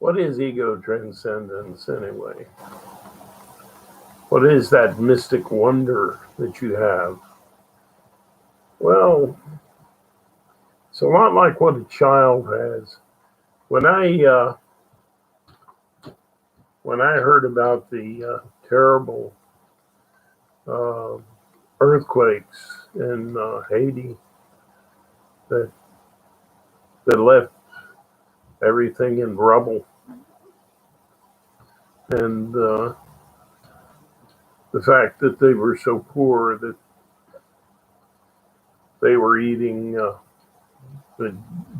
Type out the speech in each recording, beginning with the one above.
What is ego transcendence anyway? What is that mystic wonder that you have? Well, it's a lot like what a child has. When I heard about the terrible uh, earthquakes in Haiti that left everything in rubble, and the fact that they were so poor that they were eating the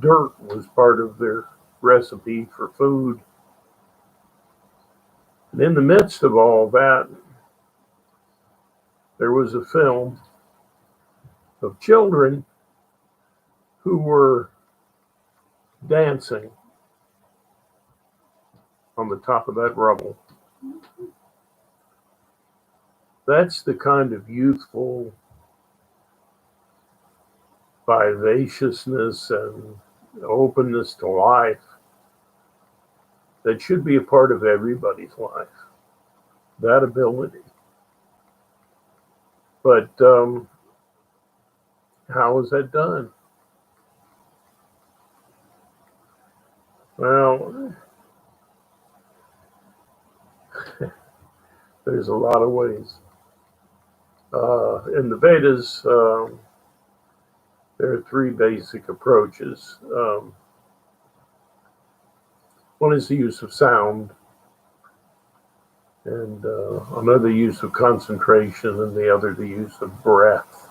dirt was part of their recipe for food. And in the midst of all that, there was a film of children who were dancing on the top of that rubble. That's the kind of youthful vivaciousness and openness to life that should be a part of everybody's life. That ability. But how is that done? Well, there's a lot of ways. In the Vedas, there are three basic approaches. One is the use of sound, and another use of concentration, and the other the use of breath.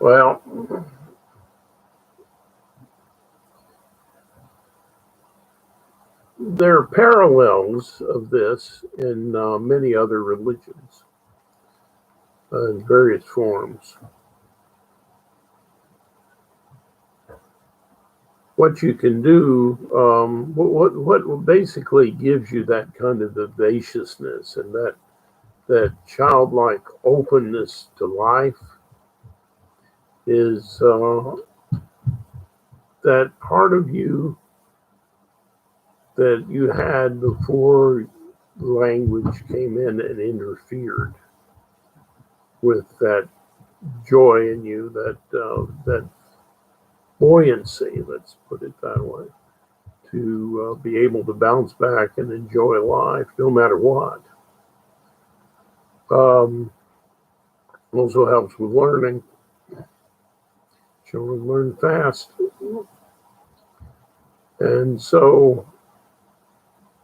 Well, there are parallels of this in many other religions in various forms. What you can do, what basically gives you that kind of vivaciousness and that childlike openness to life is that part of you that you had before language came in and interfered with that joy in you, that buoyancy, let's put it that way, to be able to bounce back and enjoy life no matter what. Also helps with learning. Children learn fast. And so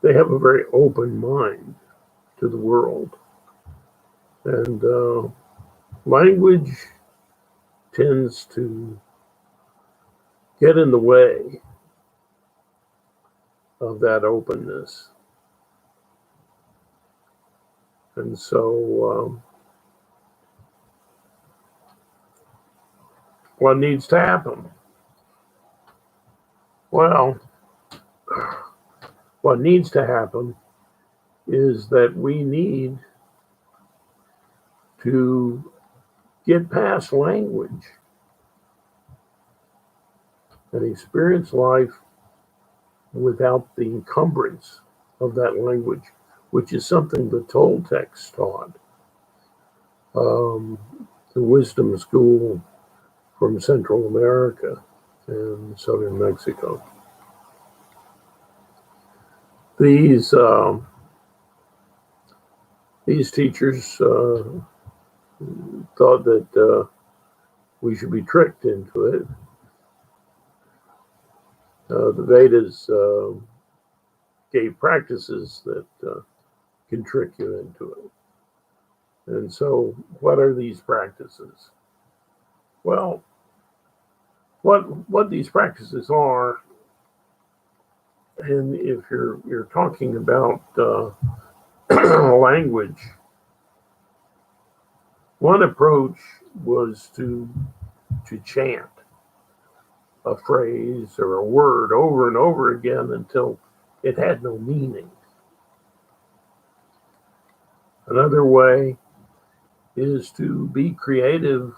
they have a very open mind to the world. And language tends to get in the way of that openness. And so what needs to happen? Well, what needs to happen is that we need to get past language and experience life without the encumbrance of that language, which is something the Toltecs taught. The wisdom school from Central America and southern Mexico. These teachers thought that we should be tricked into it. The Vedas gave practices that can trick you into it. And so, what are these practices? Well, what these practices are, and if you're talking about language, one approach was to chant a phrase or a word over and over again until it had no meaning. Another way is to be creative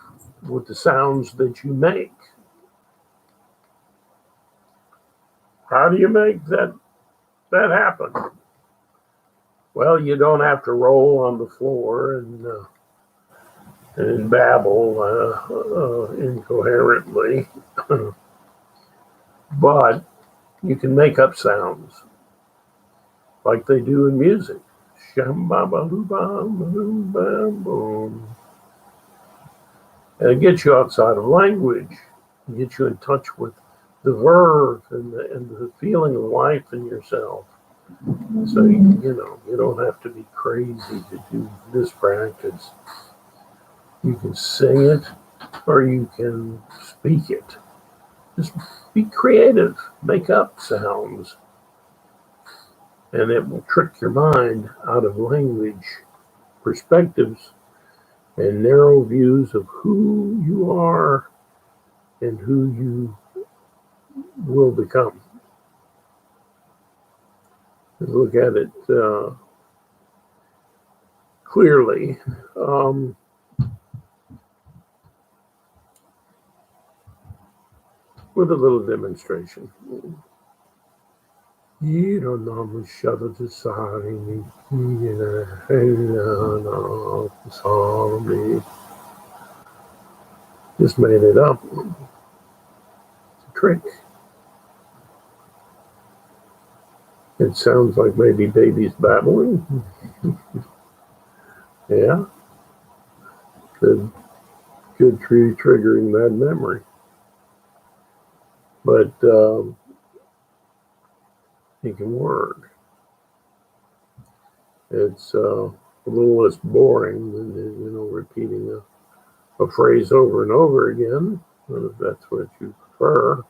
with the sounds that you make. How do you make that happen? Well, you don't have to roll on the floor and babble incoherently, but you can make up sounds like they do in music. Sham-ba-ba-doo-bam-ba-doo-bam-boom. And it gets you outside of language. It gets you in touch with the verve and the feeling of life in yourself. So, you don't have to be crazy to do this practice. You can sing it or you can speak it. Just be creative, make up sounds, and it will trick your mind out of language perspectives and narrow views of who you are and who you will become. Look at it clearly. With a little demonstration. Just made it up. It's a trick. It sounds like maybe babies babbling. Yeah. Good tree triggering that memory. But it can work. It's a little less boring than repeating a phrase over and over again, if that's what you prefer.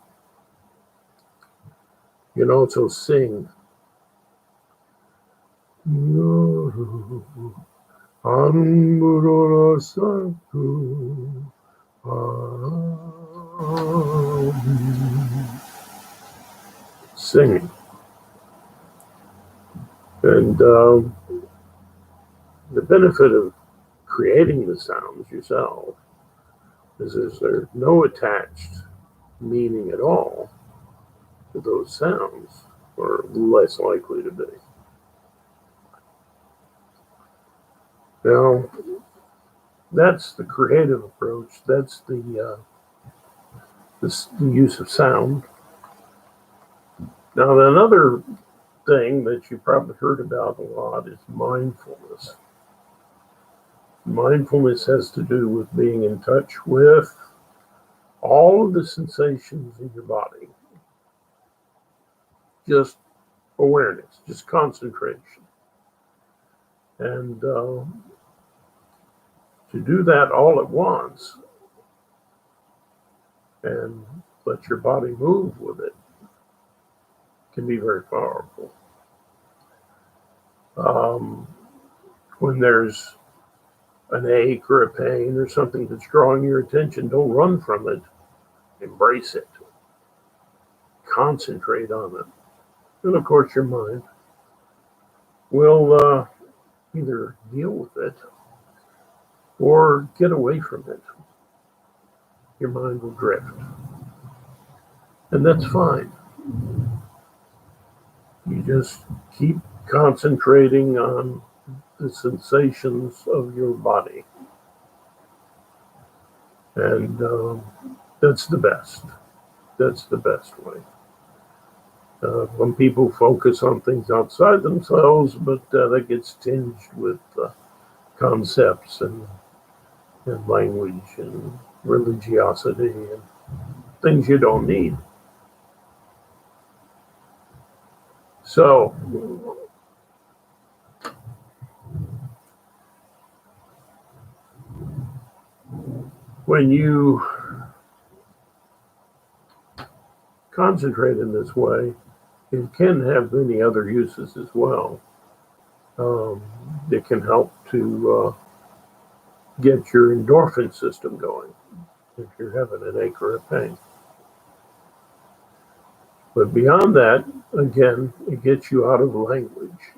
You can also sing. Singing. And the benefit of creating the sounds yourself is there's no attached meaning at all to those sounds, or less likely to be. Now, that's the creative approach. That's the use of sound. Now, another thing that you probably heard about a lot is mindfulness. Mindfulness has to do with being in touch with all of the sensations in your body. Just awareness, just concentration. And to do that all at once and let your body move with it can be very powerful. When there's an ache or a pain or something that's drawing your attention, don't run from it. Embrace it. Concentrate on it. And of course, your mind will either deal with it or get away from it. Your mind will drift. And that's fine. You just keep concentrating on the sensations of your body. And that's the best. That's the best way. When people focus on things outside themselves, but that gets tinged with concepts and language and religiosity and things you don't need. So, when you concentrate in this way, it can have many other uses as well. It can help to get your endorphin system going if you're having an ache or a pain. But beyond that, again, it gets you out of language,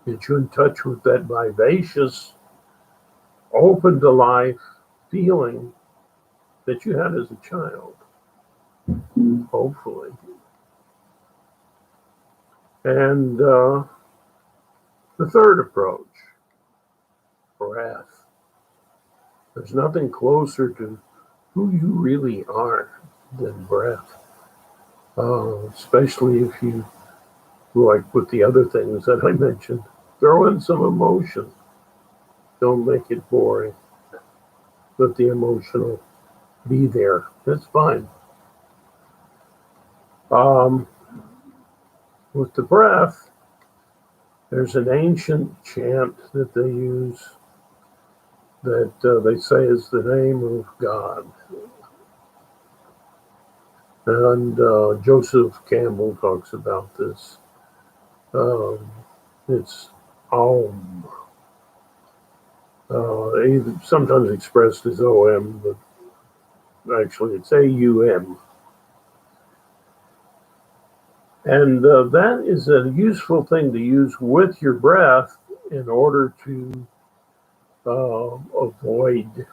gets you in touch with that vivacious, open to life feeling that you had as a child, hopefully. And the third approach, breath. There's nothing closer to who you really are than breath. Especially if you, like with the other things that I mentioned, throw in some emotion. Don't make it boring. Let the emotional be there. That's fine. With the breath, there's an ancient chant that they use that they say is the name of God. And Joseph Campbell talks about this. It's Aum. Sometimes expressed as OM, but actually it's AUM. And that is a useful thing to use with your breath in order to avoid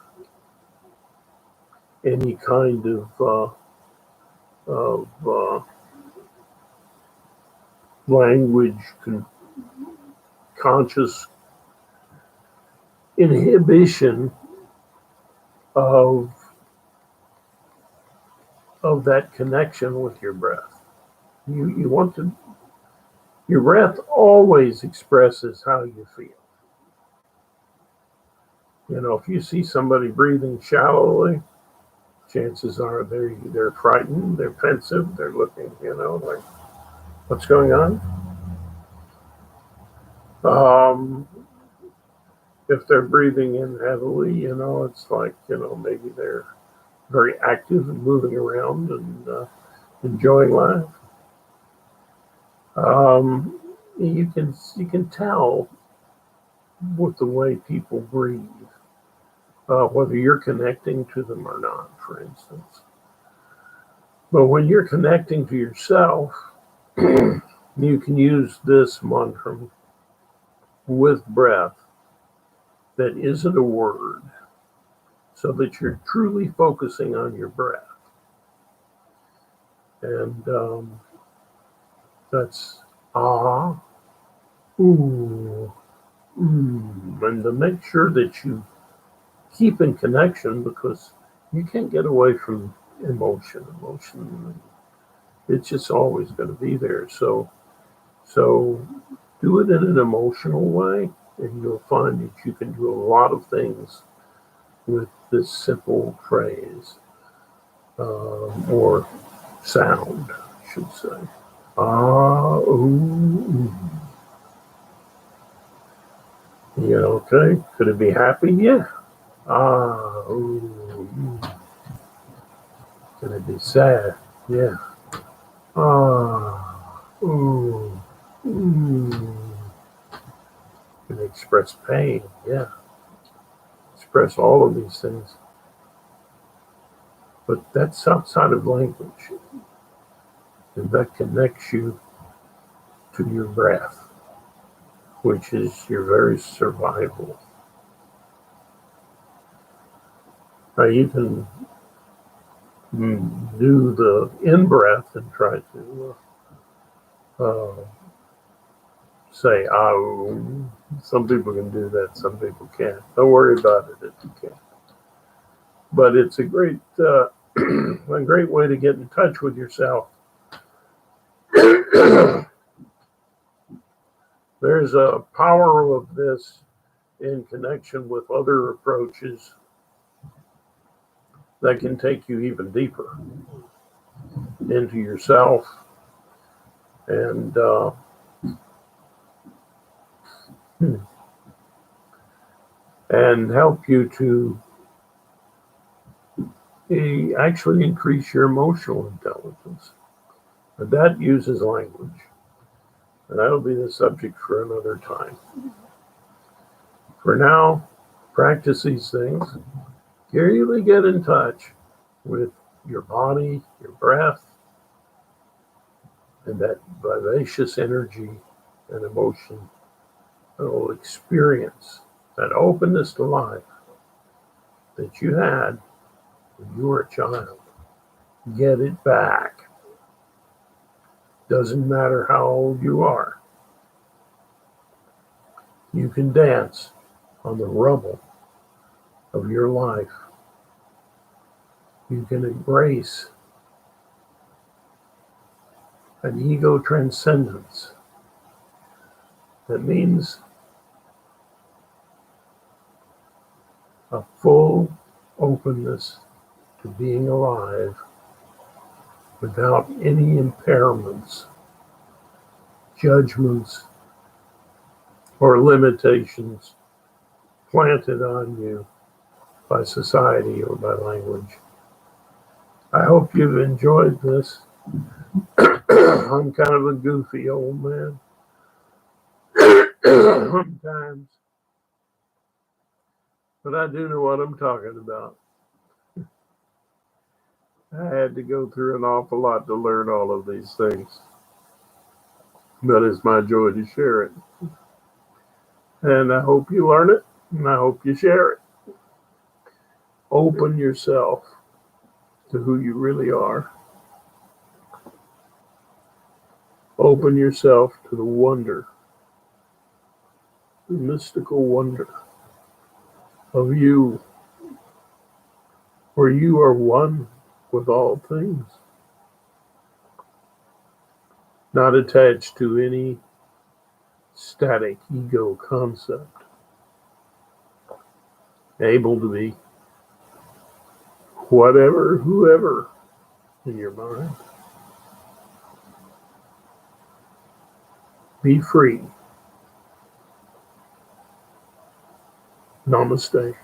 any kind of language conscious inhibition of that connection with your breath. You want to, your breath always expresses how you feel. You know, if you see somebody breathing shallowly, chances are they're frightened, they're pensive, they're looking, like, what's going on? If they're breathing in heavily, it's like, maybe they're very active and moving around and enjoying life. You can tell with the way people breathe, whether you're connecting to them or not, for instance. But when you're connecting to yourself, you can use this mantra with breath that isn't a word, so that you're truly focusing on your breath. And that's ah, ooh, and to make sure that you keep in connection, because you can't get away from emotion. It's just always going to be there. So do it in an emotional way, and you'll find that you can do a lot of things with this simple phrase, or sound, I should say. Ah, ooh. Yeah, okay. Could it be happy? Yeah. Ah, ooh. Could it be sad? Yeah. Ah, ooh. Can it express pain? Yeah. Express all of these things. But that's outside of language. And that connects you to your breath, which is your very survival. Now you can do the in breath and try to say, ah. Some people can do that, some people can't. Don't worry about it if you can't. But it's a great a great way to get in touch with yourself. There's a power of this in connection with other approaches that can take you even deeper into yourself and help you to actually increase your emotional intelligence. But that uses language, and that'll be the subject for another time. For now, practice these things. Really get in touch with your body, your breath, and that vivacious energy and emotion that will experience that openness to life that you had when you were a child. Get it back. Doesn't matter how old you are. You can dance on the rubble of your life. You can embrace an ego transcendence that means a full openness to being alive without any impairments, judgments, or limitations planted on you by society or by language. I hope you've enjoyed this. I'm kind of a goofy old man sometimes, but I do know what I'm talking about. I had to go through an awful lot to learn all of these things, but it's my joy to share it. And I hope you learn it, and I hope you share it. Open yourself to who you really are. Open yourself to the wonder, the mystical wonder of you, where you are one with all things, not attached to any static ego concept, able to be whatever, whoever in your mind. Be free. Namaste.